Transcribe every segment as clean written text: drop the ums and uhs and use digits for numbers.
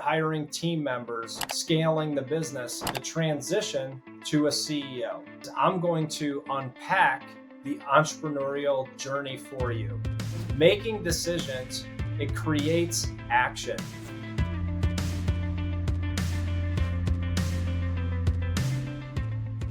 hiring team members, scaling the business, the transition to a CEO. I'm going to unpack the entrepreneurial journey for you. Making decisions, it creates action.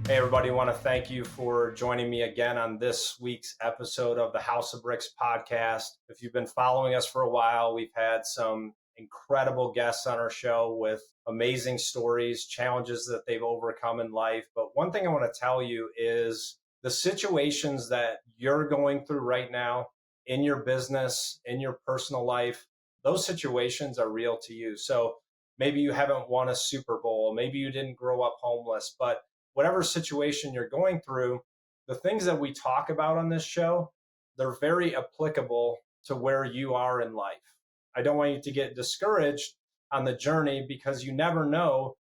Hey everybody, I want to thank you for joining me again on this week's episode of the House of Bricks podcast. If you've been following us for a while, we've had some incredible guests on our show with amazing stories, challenges that they've overcome in life. But one thing I want to tell you is the situations that you're going through right now in your business, in your personal life, those situations are real to you. So maybe you haven't won a Super Bowl, maybe you didn't grow up homeless, but whatever situation you're going through, the things that we talk about on this show, they're very applicable to where you are in life. I don't want you to get discouraged on the journey because you never know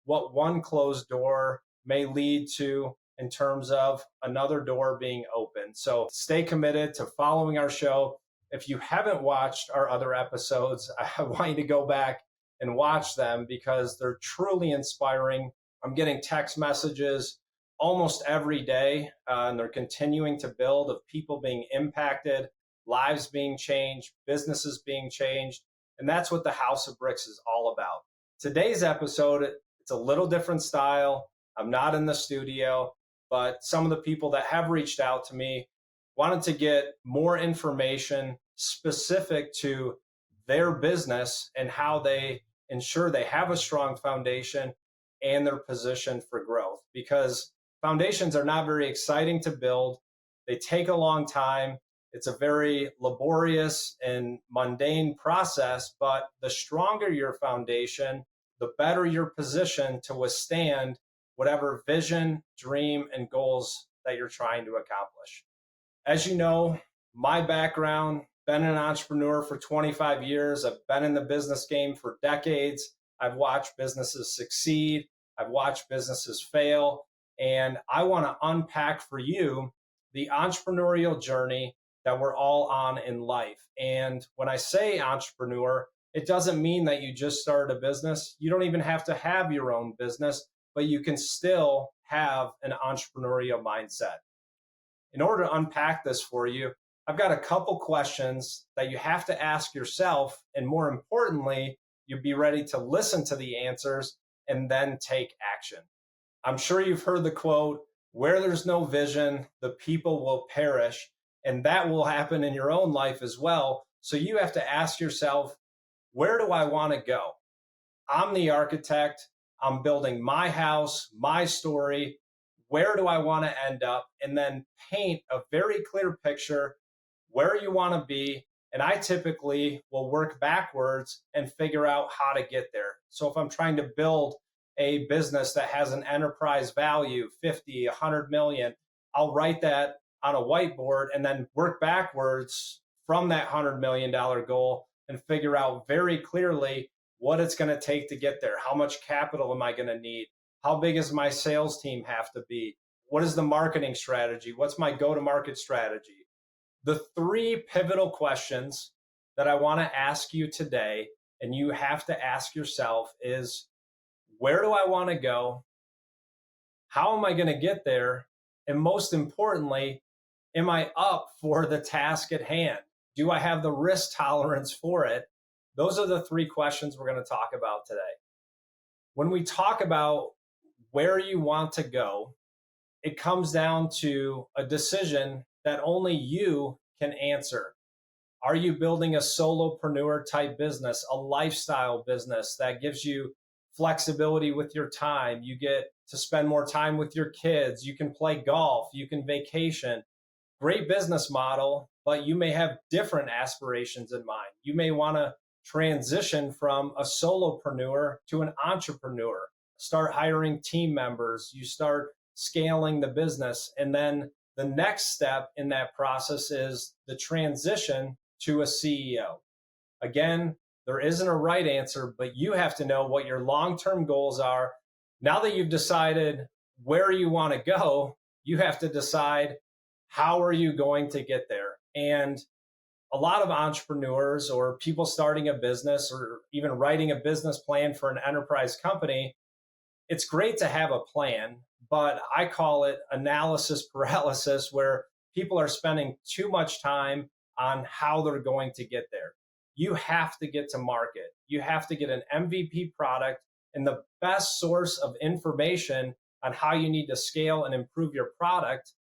what one closed door may lead to in terms of another door being open. So stay committed to following our show. If you haven't watched our other episodes, I want you to go back and watch them because they're truly inspiring. I'm getting text messages almost every day, and they're continuing to build of people being impacted, lives being changed, businesses being changed. And that's what the House of Bricks is all about. Today's episode, it's a little different style. I'm not in the studio, but some of the people that have reached out to me wanted to get more information specific to their business and how they ensure they have a strong foundation and their position for growth, because foundations are not very exciting to build. They take a long time. It's a very laborious and mundane process, but the stronger your foundation, the better your position to withstand whatever vision, dream, and goals that you're trying to accomplish. As you know, my background, been an entrepreneur for 25 years. I've been in the business game for decades. I've watched businesses succeed. I've watched businesses fail, and I want to unpack for you the entrepreneurial journey that we're all on in life. And when I say entrepreneur, it doesn't mean that you just started a business. You don't even have to have your own business, but you can still have an entrepreneurial mindset. In order to unpack this for you, I've got a couple questions that you have to ask yourself, and more importantly, you'd be ready to listen to the answers and then take action. I'm sure you've heard the quote, where there's no vision, the people will perish. And that will happen in your own life as well. So you have to ask yourself, where do I want to go? I'm the architect. I'm building my house, my story. Where do I want to end up? And then paint a very clear picture where you want to be. And I typically will work backwards and figure out how to get there. So if I'm trying to build a business that has an enterprise value, 50, 100 million, I'll write that on a whiteboard and then work backwards from that $100 million goal and figure out very clearly what it's going to take to get there. How much capital am I going to need? How big does my sales team have to be? What is the marketing strategy? What's my go-to-market strategy? The three pivotal questions that I want to ask you today, and you have to ask yourself, is where do I want to go? How am I going to get there? And most importantly, am I up for the task at hand? Do I have the risk tolerance for it? Those are the three questions we're going to talk about today. When we talk about where you want to go, it comes down to a decision that only you can answer. Are you building a solopreneur type business, a lifestyle business that gives you flexibility with your time? You get to spend more time with your kids. You can play golf. You can vacation. Great business model, but you may have different aspirations in mind. You may want to transition from a solopreneur to an entrepreneur, start hiring team members. You start scaling the business. And then the next step in that process is the transition to a CEO. Again, there isn't a right answer, but you have to know what your long-term goals are. Now that you've decided where you want to go, you have to decide how are you going to get there. And a lot of entrepreneurs or people starting a business or even writing a business plan for an enterprise company, it's great to have a plan, but I call it analysis paralysis, where people are spending too much time on how they're going to get there. You have to get to market. You have to get an MVP product, and the best source of information on how you need to scale and improve your product.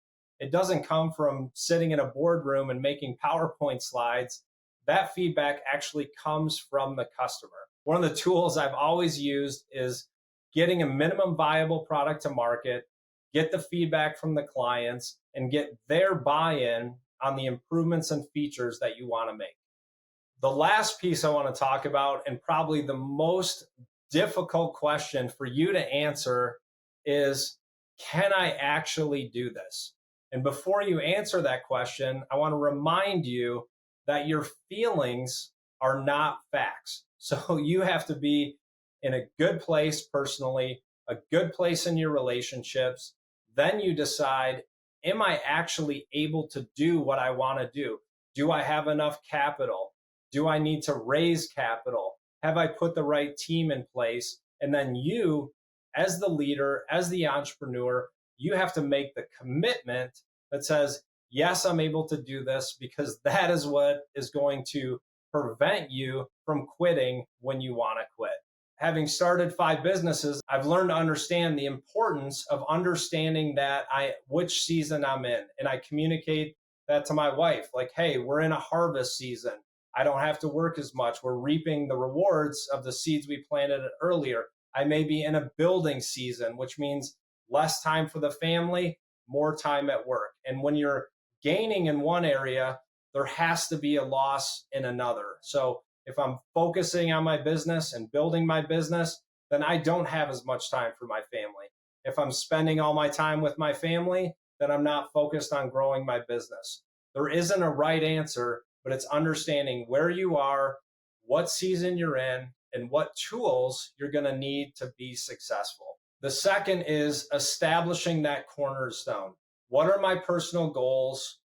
It doesn't come from sitting in a boardroom and making PowerPoint slides. That feedback actually comes from the customer. One of the tools I've always used is getting a minimum viable product to market, get the feedback from the clients, and get their buy-in on the improvements and features that you want to make. The last piece I want to talk about, and probably the most difficult question for you to answer, is, can I actually do this? And before you answer that question, I want to remind you that your feelings are not facts. So you have to be in a good place personally, a good place in your relationships. Then you decide, am I actually able to do what I want to do? Do I have enough capital? Do I need to raise capital? Have I put the right team in place? And then you, as the leader, as the entrepreneur, you have to make the commitment that says, yes, I'm able to do this, because that is what is going to prevent you from quitting when you want to quit. Having started 5 businesses, I've learned to understand the importance of understanding that which season I'm in. And I communicate that to my wife, like, hey, we're in a harvest season. I don't have to work as much. We're reaping the rewards of the seeds we planted earlier. I may be in a building season, which means less time for the family, more time at work. And when you're gaining in one area, there has to be a loss in another. So if I'm focusing on my business and building my business, then I don't have as much time for my family. If I'm spending all my time with my family, then I'm not focused on growing my business. There isn't a right answer, but it's understanding where you are, what season you're in, and what tools you're going to need to be successful. The second is establishing that cornerstone. What are my personal goals?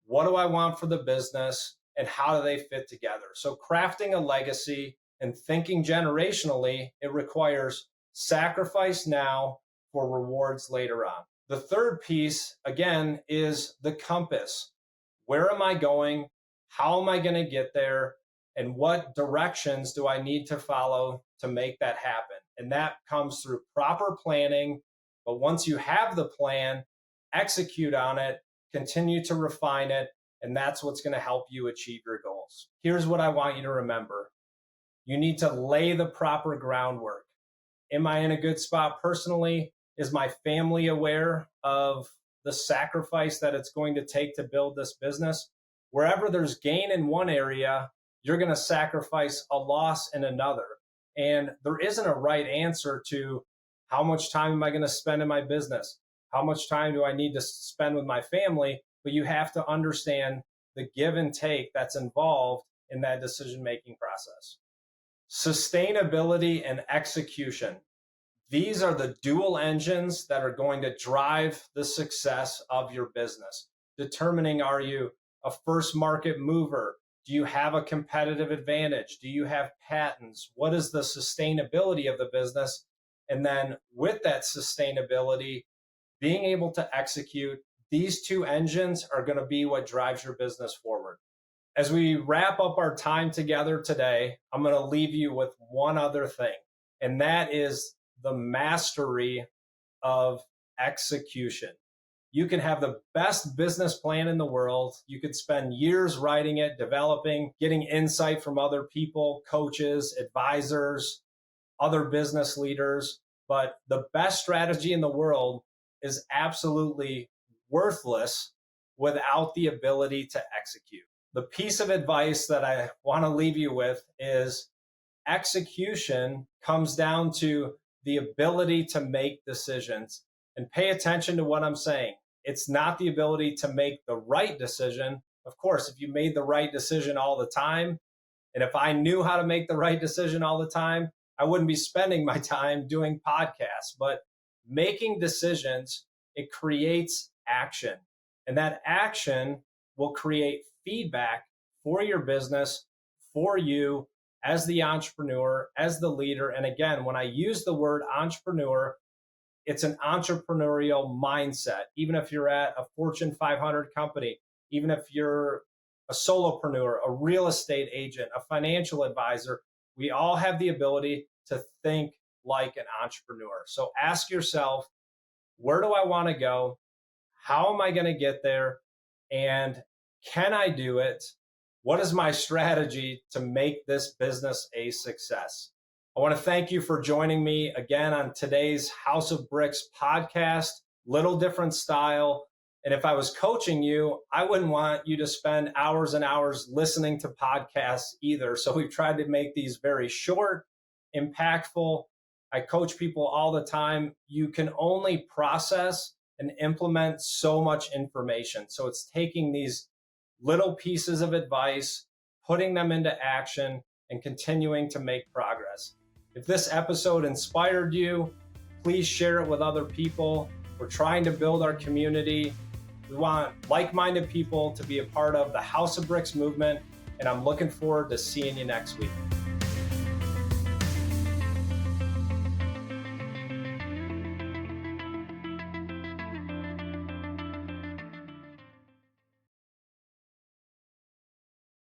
What do I want for the business? And how do they fit together? So crafting a legacy and thinking generationally, it requires sacrifice now for rewards later on. The third piece, again, is the compass. Where am I going? How am I going to get there? And what directions do I need to follow to make that happen? And that comes through proper planning. But once you have the plan, execute on it, continue to refine it, and that's what's going to help you achieve your goals. Here's what I want you to remember. You need to lay the proper groundwork. Am I in a good spot personally? Is my family aware of the sacrifice that it's going to take to build this business? Wherever there's gain in one area, you're going to sacrifice a loss in another. And there isn't a right answer to how much time am I going to spend in my business? How much time do I need to spend with my family? But you have to understand the give and take that's involved in that decision-making process. Sustainability and execution. These are the dual engines that are going to drive the success of your business. Determining, are you a first market mover? Do you have a competitive advantage? Do you have patents? What is the sustainability of the business? And then with that sustainability, being able to execute, these two engines are going to be what drives your business forward. As we wrap up our time together today, I'm going to leave you with one other thing, and that is the mastery of execution. You can have the best business plan in the world. You could spend years writing it, developing, getting insight from other people, coaches, advisors, other business leaders. But the best strategy in the world is absolutely worthless without the ability to execute. The piece of advice that I want to leave you with is execution comes down to the ability to make decisions. And pay attention to what I'm saying. It's not the ability to make the right decision. Of course, if you made the right decision all the time, and if I knew how to make the right decision all the time, I wouldn't be spending my time doing podcasts. But making decisions, it creates action. And that action will create feedback for your business, for you as the entrepreneur, as the leader. And again, when I use the word entrepreneur, it's an entrepreneurial mindset. Even if you're at a Fortune 500 company, even if you're a solopreneur, a real estate agent, a financial advisor, we all have the ability to think like an entrepreneur. So ask yourself, where do I want to go? How am I going to get there? And can I do it? What is my strategy to make this business a success? I want to thank you for joining me again on today's House of Bricks podcast. Little different style. And if I was coaching you, I wouldn't want you to spend hours and hours listening to podcasts either. So we've tried to make these very short, impactful. I coach people all the time. You can only process and implement so much information. So it's taking these little pieces of advice, putting them into action, and continuing to make progress. If this episode inspired you, please share it with other people. We're trying to build our community. We want like-minded people to be a part of the House of Bricks movement, and I'm looking forward to seeing you next week.